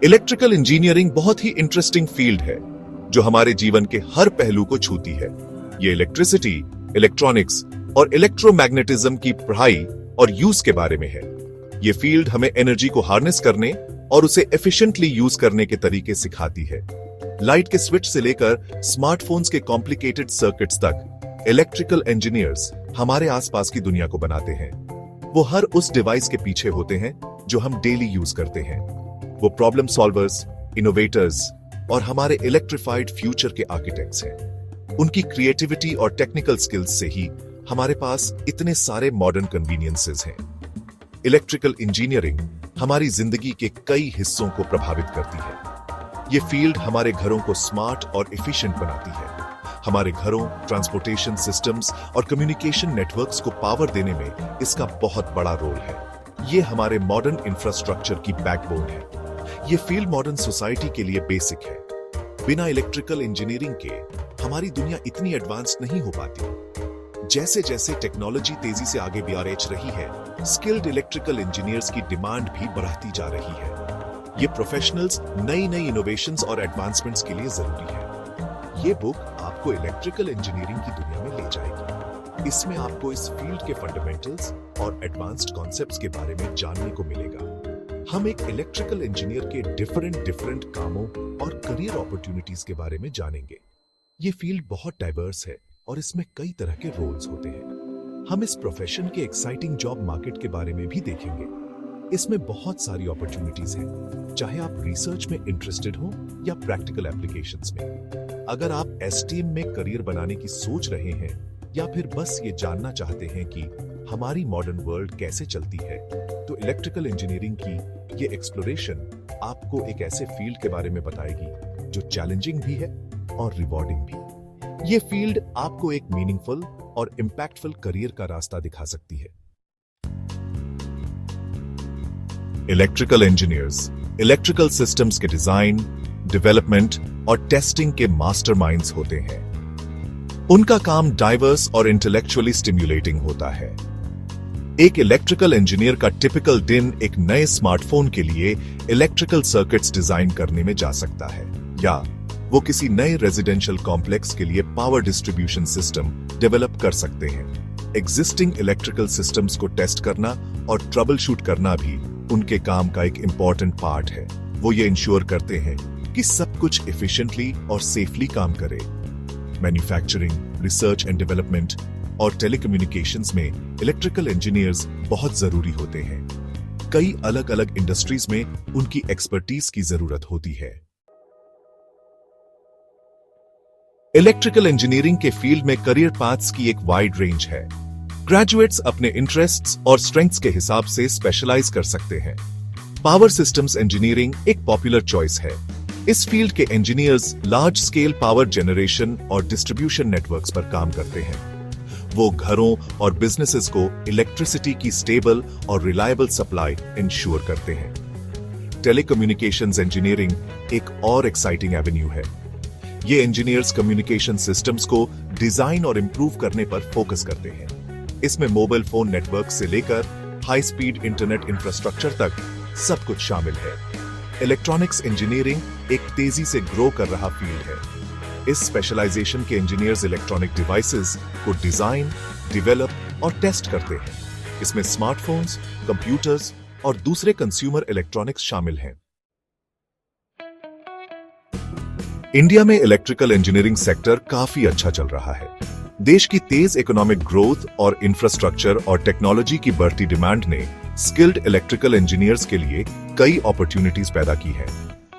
Electrical engineering बहुत ही interesting field है जो हमारे जीवन के हर पहलू को छूती है। ये इलेक्ट्रिसिटी, इलेक्ट्रॉनिक्स और इलेक्ट्रोमैग्नेटिज्म की पढ़ाई और यूज के बारे में है। ये फील्ड हमें एनर्जी को हार्नेस करने और उसे एफिशिएंटली यूज करने के तरीके सिखाती है। लाइट के स्विच से लेकर स्मार्टफोन्स के कॉम्प्लिकेटेड सर्किट्स तक इलेक्ट्रिकल इंजीनियर्स हमारे आसपास की दुनिया को बनाते हैं। वो हर उस डिवाइस के पीछे होते हैं जो हम डेली यूज करते हैं। वो प्रॉब्लम सॉल्वर्स, इनोवेटर्स और हमारे इलेक्ट्रिफाइड फ्यूचर के आर्किटेक्ट्स हैं। उनकी क्रिएटिविटी और टेक्निकल स्किल्स से ही हमारे पास इतने सारे मॉडर्न कन्वीनियंसेस हैं। इलेक्ट्रिकल इंजीनियरिंग हमारी जिंदगी के कई हिस्सों को प्रभावित करती है। ये फील्ड हमारे घरों को स्मार्ट और एफिशिएंट बनाती है। हमारे घरों, ट्रांसपोर्टेशन सिस्टम्स और कम्युनिकेशन नेटवर्क्स को पावर देने में इसका बहुत बड़ा रोल है। ये हमारे मॉडर्न इंफ्रास्ट्रक्चर की बैकबोन है। ये फील्ड मॉडर्न सोसाइटी के लिए बेसिक है। बिना इलेक्ट्रिकल इंजीनियरिंग के हमारी दुनिया इतनी एडवांस नहीं हो पाती। जैसे जैसे टेक्नोलॉजी तेजी से आगे बढ़ रही है, स्किल्ड इलेक्ट्रिकल इंजीनियर्स की डिमांड भी बढ़ती जा रही है। ये प्रोफेशनल्स नई नई इनोवेशंस और एडवांसमेंट्स के लिए जरूरी है। ये बुक आपको इलेक्ट्रिकल इंजीनियरिंग की दुनिया में ले जाएगी। इसमें आपको इस फील्ड के फंडामेंटल्स और एडवांस्ड कॉन्सेप्ट्स के बारे में जानने को मिलेगा। हम एक इलेक्ट्रिकल इंजीनियर के डिफरेंट कामों और करियर अपॉर्चुनिटीज के बारे में जानेंगे। ये फील्ड बहुत डाइवर्स है और इसमें कई तरह के रोल्स होते हैं। हम इस प्रोफेशन के एक्साइटिंग जॉब मार्केट के बारे में भी देखेंगे। इसमें बहुत सारी अपॉर्चुनिटीज हैं, चाहे आप रिसर्च में इंटरेस्टेड हो या प्रैक्टिकल एप्लीकेशंस में। अगर आप एसटीएम में करियर बनाने की सोच रहे हैं या फिर बस ये जानना चाहते हैं कि हमारी मॉडर्न वर्ल्ड कैसे चलती है, तो इलेक्ट्रिकल इंजीनियरिंग की ये एक्सप्लोरेशन आपको एक ऐसे फील्ड के बारे में बताएगी जो चैलेंजिंग भी है और रिवॉर्डिंग भी। ये फील्ड आपको एक मीनिंगफुल और इंपैक्टफुल करियर का रास्ता दिखा सकती है। इलेक्ट्रिकल इंजीनियर्स इलेक्ट्रिकल सिस्टम्स के डिजाइन, डेवलपमेंट और टेस्टिंग के मास्टरमाइंड्स होते हैं। उनका काम डाइवर्स और इंटेलेक्चुअली स्टिम्युलेटिंग होता है। एक इलेक्ट्रिकल इंजीनियर का टिपिकल दिन एक नए स्मार्टफोन के लिए इलेक्ट्रिकल सर्किट्स डिजाइन करने में जा सकता है, या वो किसी नए रेजिडेंशियल कॉम्प्लेक्स के लिए पावर डिस्ट्रीब्यूशन सिस्टम डेवलप कर सकते हैं। एग्जिस्टिंग इलेक्ट्रिकल सिस्टम्स को टेस्ट करना और ट्रबल शूट करना भी उनके काम का एक इंपॉर्टेंट पार्ट है। वो ये इंश्योर करते हैं कि सब कुछ एफिशिएंटली और सेफली काम करे। मैन्युफैक्चरिंग, रिसर्च एंड डेवलपमेंट और टेलीकम्युनिकेशंस में इलेक्ट्रिकल इंजीनियर्स बहुत जरूरी होते हैं। कई अलग अलग इंडस्ट्रीज में उनकी एक्सपर्टीज की जरूरत होती है। इलेक्ट्रिकल इंजीनियरिंग के फील्ड में करियर पाथ्स की एक वाइड रेंज है। ग्रेजुएट्स अपने इंटरेस्ट्स और स्ट्रेंथ्स के हिसाब से स्पेशलाइज कर सकते हैं। पावर सिस्टम्स इंजीनियरिंग एक पॉपुलर चॉइस है। इस फील्ड के engineers large scale power generation और डिस्ट्रीब्यूशन नेटवर्क्स पर काम करते हैं। वो घरों और बिजनेसेस को इलेक्ट्रिसिटी की स्टेबल और रिलायबल सप्लाई इंश्योर करते हैं। टेलीकम्युनिकेशंस इंजीनियरिंग एक और एक्साइटिंग एवेन्यू है। ये इंजीनियर्स कम्युनिकेशन सिस्टम्स को डिजाइन और इंप्रूव करने पर फोकस करते हैं। इसमें मोबाइल फोन नेटवर्क से लेकर हाई स्पीड इंटरनेट इंफ्रास्ट्रक्चर तक सब कुछ शामिल है। इलेक्ट्रॉनिक्स इंजीनियरिंग एक तेजी से ग्रो कर रहा फील्ड है। इस स्पेशलाइजेशन के इंजीनियर्स इलेक्ट्रॉनिक डिवाइसेस को डिजाइन, डेवलप और टेस्ट करते हैं। इसमें स्मार्टफोन्स, कंप्यूटर्स और दूसरे कंज्यूमर इलेक्ट्रॉनिक्स शामिल हैं। इंडिया में इलेक्ट्रिकल इंजीनियरिंग सेक्टर काफी अच्छा चल रहा है। देश की तेज इकोनॉमिक ग्रोथ और इंफ्रास्ट्रक्चर और टेक्नोलॉजी की बढ़ती डिमांड ने स्किल्ड इलेक्ट्रिकल इंजीनियर्स के लिए कई अपॉर्चुनिटीज पैदा की है।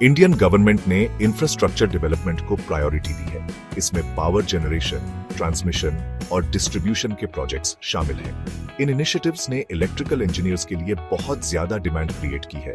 इंडियन गवर्नमेंट ने इंफ्रास्ट्रक्चर डेवलपमेंट को प्रायोरिटी दी है। इसमें पावर जनरेशन, ट्रांसमिशन और डिस्ट्रीब्यूशन के प्रोजेक्ट्स शामिल हैं। इन इनिशिएटिव्स ने इलेक्ट्रिकल इंजीनियर्स के लिए बहुत ज्यादा डिमांड क्रिएट की है।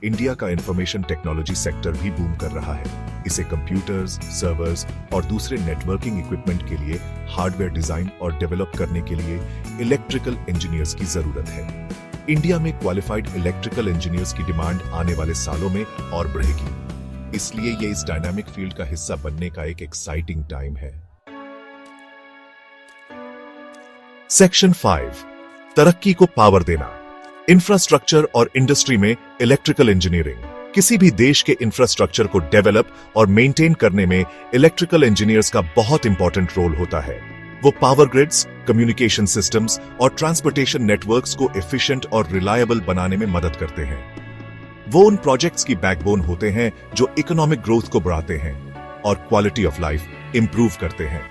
इंडिया का इंफॉर्मेशन टेक्नोलॉजी सेक्टर भी बूम कर रहा है। इसे कंप्यूटर्स, सर्वर्स और दूसरे नेटवर्किंग इक्विपमेंट के लिए हार्डवेयर डिजाइन और डेवलप करने के लिए इलेक्ट्रिकल इंजीनियर्स की जरूरत है। इंडिया में क्वालिफाइड इलेक्ट्रिकल इंजीनियर्स की डिमांड आने वाले सालों में और बढ़ेगी। इसलिए ये इस डायनामिक फील्ड का हिस्सा बनने का एक एक्साइटिंग टाइम है। सेक्शन 5, तरक्की को पावर देना। इंफ्रास्ट्रक्चर और इंडस्ट्री में इलेक्ट्रिकल इंजीनियरिंग किसी भी देश के इंफ्रास्ट्रक्चर को डेवलप और मेंटेन करने में इलेक्ट्रिकल इंजीनियर्स का बहुत इंपॉर्टेंट रोल होता है। वो पावर ग्रिड्स, कम्युनिकेशन सिस्टम्स और ट्रांसपोर्टेशन नेटवर्क्स को एफिशिएंट और रिलायबल बनाने में मदद करते हैं। वो उन प्रोजेक्ट्स की बैकबोन होते हैं जो इकोनॉमिक ग्रोथ को बढ़ाते हैं और क्वालिटी ऑफ लाइफ इंप्रूव करते हैं।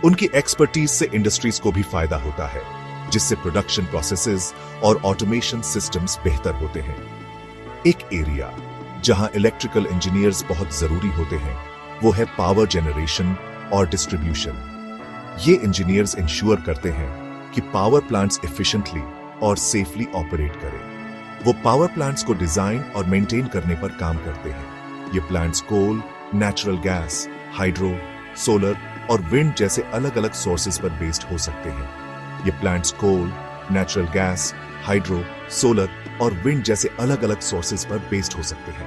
उनकी एक्सपर्टीज से इंडस्ट्रीज को भी फायदा होता है, जिससे प्रोडक्शन प्रोसेसेस और ऑटोमेशन सिस्टम्स बेहतर होते हैं। एक एरिया जहां इलेक्ट्रिकल इंजीनियर्स बहुत जरूरी होते हैं वो है पावर जनरेशन और डिस्ट्रीब्यूशन। ये इंजीनियर्स इंश्योर करते हैं कि पावर प्लांट्स एफिशिएंटली और सेफली ऑपरेट करें। वो पावर प्लांट्स को डिजाइन और मेंटेन करने पर काम करते हैं। ये प्लांट्स कोल, नेचुरल गैस, हाइड्रो, सोलर और विंड जैसे अलग अलग सोर्सेज पर बेस्ड हो सकते हैं। ये प्लांट्स कोल, नेचुरल गैस, हाइड्रो, सोलर और विंड जैसे अलग अलग सोर्सेज पर बेस्ड हो सकते हैं।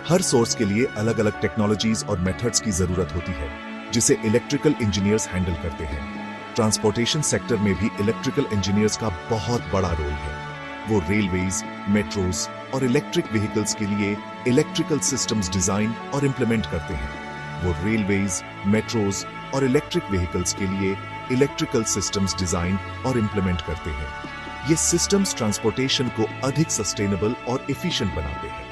हर सोर्स के लिए अलग अलग टेक्नोलॉजीज और मेथड्स की जरूरत होती है, जिसे इलेक्ट्रिकल इंजीनियर्स हैंडल करते हैं। ट्रांसपोर्टेशन सेक्टर में भी इलेक्ट्रिकल इंजीनियर्स का बहुत बड़ा रोल है। वो रेलवेज, मेट्रोज और इलेक्ट्रिक व्हीकल्स के लिए इलेक्ट्रिकल सिस्टम्स डिजाइन और इंप्लीमेंट करते हैं। वो रेलवेज, मेट्रोज और इलेक्ट्रिक व्हीकल्स के लिए इलेक्ट्रिकल सिस्टम्स डिजाइन और इंप्लीमेंट करते हैं। ये सिस्टम्स ट्रांसपोर्टेशन को अधिक सस्टेनेबल और एफिशिएंट बनाते हैं।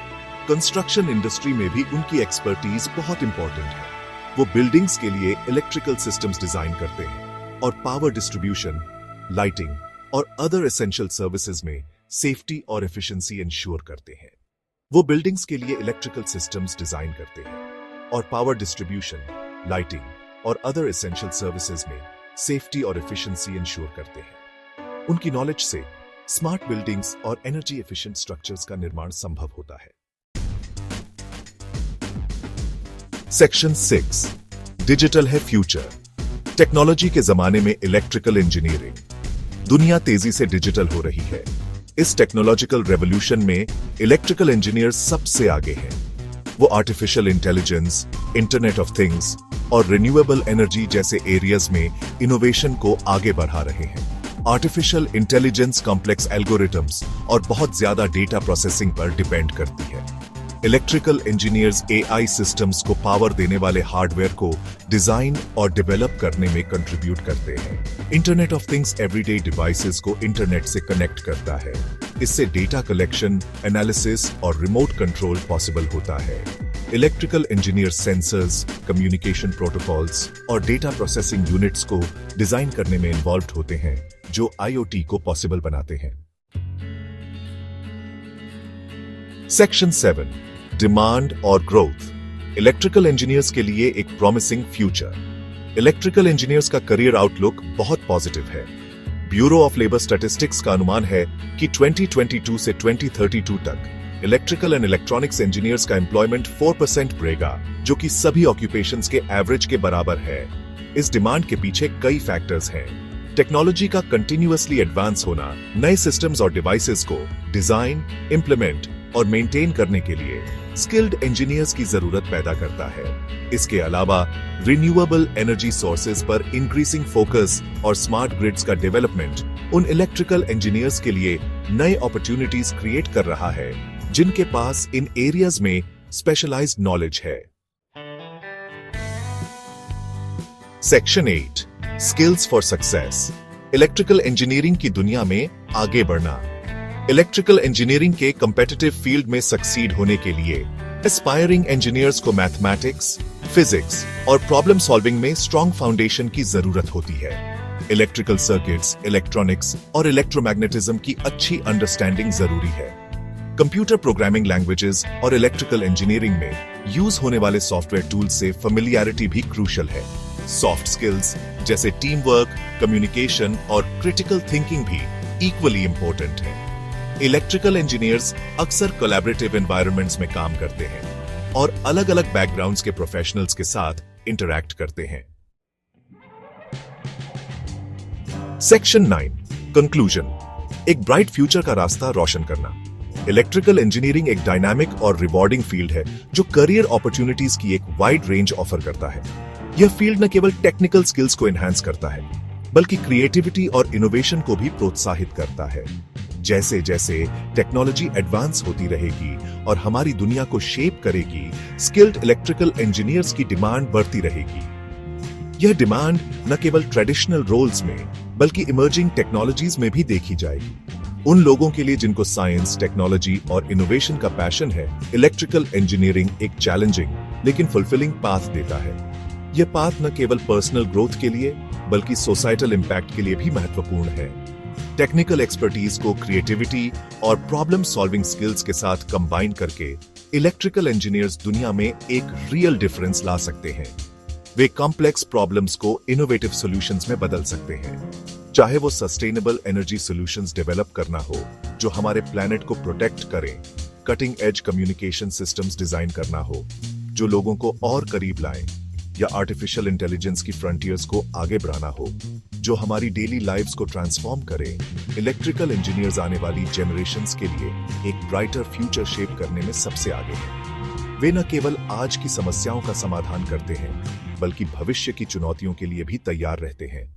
कंस्ट्रक्शन इंडस्ट्री में भी उनकी एक्सपर्टीज बहुत इंपॉर्टेंट है। वो बिल्डिंग्स के लिए इलेक्ट्रिकल सिस्टम्स डिजाइन करते हैं और पावर डिस्ट्रीब्यूशन, लाइटिंग और अदर एसेंशियल सर्विसेज में सेफ्टी और एफिशिएंसी इंश्योर करते हैं। वो बिल्डिंग्स के लिए इलेक्ट्रिकल सिस्टम्स डिजाइन करते हैं और पावर डिस्ट्रीब्यूशन, लाइटिंग और अदर एसेंशियल सर्विसेज में सेफ्टी और एफिशिएंसी इंश्योर करते हैं। उनकी नॉलेज से स्मार्ट बिल्डिंग्स और एनर्जी एफिशिएंट स्ट्रक्चर्स का निर्माण संभव होता है। सेक्शन 6, डिजिटल है फ्यूचर। टेक्नोलॉजी के जमाने में इलेक्ट्रिकल इंजीनियरिंग। दुनिया तेजी से डिजिटल हो रही है। इस टेक्नोलॉजिकल रेवोल्यूशन में इलेक्ट्रिकल इंजीनियर सबसे आगे हैं। वो artificial intelligence, internet of things और रिन्यूएबल एनर्जी जैसे एरियाज में इनोवेशन को आगे बढ़ा रहे हैं। आर्टिफिशियल इंटेलिजेंस कॉम्प्लेक्स एल्गोरिथम्स और बहुत ज्यादा डेटा प्रोसेसिंग पर डिपेंड करती है। इलेक्ट्रिकल इंजीनियर्स एआई सिस्टम्स को पावर देने वाले हार्डवेयर को डिजाइन और डेवलप करने में कंट्रीब्यूट करते हैं। Internet of things everyday devices को इंटरनेट से कनेक्ट करता है। इससे डेटा कलेक्शन, एनालिसिस और रिमोट कंट्रोल पॉसिबल होता है। Electrical engineer sensors, communication protocols और डेटा प्रोसेसिंग यूनिट्स को डिजाइन करने में इन्वॉल्व होते हैं, जो आईओटी को पॉसिबल बनाते हैं। सेक्शन 7, डिमांड और ग्रोथ। इलेक्ट्रिकल इंजीनियर्स के लिए एक प्रॉमिसिंग फ्यूचर। इलेक्ट्रिकल इंजीनियर्स का करियर आउटलुक बहुत पॉजिटिव है। ब्यूरो ऑफ लेबर स्टैटिस्टिक्स का अनुमान है कि 2022 से 2032 तक इलेक्ट्रिकल एंड इलेक्ट्रॉनिक्स इंजीनियर्स का एम्प्लॉयमेंट 4% बढ़ेगा, जो कि सभी ऑक्यूपेशंस के एवरेज के बराबर है। इस डिमांड के पीछे कई फैक्टर्स हैं। टेक्नोलॉजी का कंटिन्यूअसली एडवांस होना नए सिस्टम्स और डिवाइसेस को डिजाइन, इंप्लीमेंट और मेंटेन करने के लिए स्किल्ड इंजीनियर्स की जरूरत पैदा करता है। इसके अलावा रिन्यूएबल एनर्जी सोर्सेज पर इंक्रीजिंग फोकस और स्मार्ट ग्रिड्स का डेवलपमेंट उन इलेक्ट्रिकल इंजीनियर्स के लिए नए अपॉर्चुनिटीज क्रिएट कर रहा है, जिनके पास इन एरियाज में स्पेशलाइज्ड नॉलेज है। Section 8, skills for success. Electrical engineering की दुनिया में आगे बढ़ना। इलेक्ट्रिकल इंजीनियरिंग के कॉम्पिटिटिव फील्ड में सक्सीड होने के लिए एस्पायरिंग इंजीनियर्स को मैथमेटिक्स, फिजिक्स और प्रॉब्लम सॉल्विंग में स्ट्रॉन्ग फाउंडेशन की जरूरत होती है। इलेक्ट्रिकल सर्किट्स, इलेक्ट्रॉनिक्स और इलेक्ट्रोमैग्नेटिज्म की अच्छी अंडरस्टैंडिंग जरूरी है। कंप्यूटर प्रोग्रामिंग लैंग्वेजेस और इलेक्ट्रिकल इंजीनियरिंग में यूज होने वाले सॉफ्टवेयर टूल्स से फेमिलियरिटी भी क्रूशियल है। सॉफ्ट स्किल्स जैसे टीम वर्क, कम्युनिकेशन और क्रिटिकल थिंकिंग भी इक्वली इंपॉर्टेंट है। इलेक्ट्रिकल इंजीनियर्स अक्सर कोलैबोरेटिव एनवायरनमेंट्स में काम करते हैं और अलग अलग बैकग्राउंड्स के प्रोफेशनल्स के साथ इंटरैक्ट करते हैं। Section 9, conclusion. एक ब्राइट फ्यूचर का रास्ता रोशन करना। इलेक्ट्रिकल इंजीनियरिंग एक डायनामिक और रिवॉर्डिंग फील्ड है जो करियर अपॉर्चुनिटीज की एक वाइड रेंज ऑफर करता है। यह फील्ड न केवल टेक्निकल स्किल्स को एनहांस करता है, बल्कि क्रिएटिविटी और इनोवेशन को भी प्रोत्साहित करता है। जैसे जैसे टेक्नोलॉजी एडवांस होती रहेगी और हमारी दुनिया को शेप करेगी, स्किल्ड इलेक्ट्रिकल इंजीनियर्स की डिमांड बढ़ती रहेगी। यह डिमांड न केवल ट्रेडिशनल रोल्स में बल्कि इमर्जिंग टेक्नोलॉजीज में भी देखी जाएगी। उन लोगों के लिए जिनको साइंस, टेक्नोलॉजी और इनोवेशन का पैशन है, इलेक्ट्रिकल इंजीनियरिंग एक चैलेंजिंग लेकिन फुलफिलिंग पाथ देता है। यह पाथ न केवल पर्सनल ग्रोथ के लिए बल्कि सोसाइटल इंपैक्ट के लिए भी महत्वपूर्ण है। टेक्निकल एक्सपर्टीज को क्रिएटिविटी और प्रॉब्लम सॉल्विंग स्किल्स के साथ कंबाइन करके इलेक्ट्रिकल इंजीनियर्स दुनिया में एक रियल डिफरेंस ला सकते हैं। वे कॉम्प्लेक्स प्रॉब्लम्स को इनोवेटिव सॉल्यूशंस में बदल सकते हैं, चाहे वो सस्टेनेबल एनर्जी सॉल्यूशंस डेवलप करना हो जो हमारे प्लैनेट को प्रोटेक्ट करें, cutting edge communication systems design करना हो जो लोगों को और करीब लाएं, या आर्टिफिशियल इंटेलिजेंस की फ्रंटियर्स को आगे बढ़ाना हो जो हमारी डेली लाइव्स को ट्रांसफॉर्म करे। इलेक्ट्रिकल इंजीनियर्स आने वाली जनरेशंस के लिए एक ब्राइटर फ्यूचर शेप करने में सबसे आगे हैं। वे न केवल आज की समस्याओं का समाधान करते हैं बल्कि भविष्य की चुनौतियों के लिए भी तैयार रहते हैं।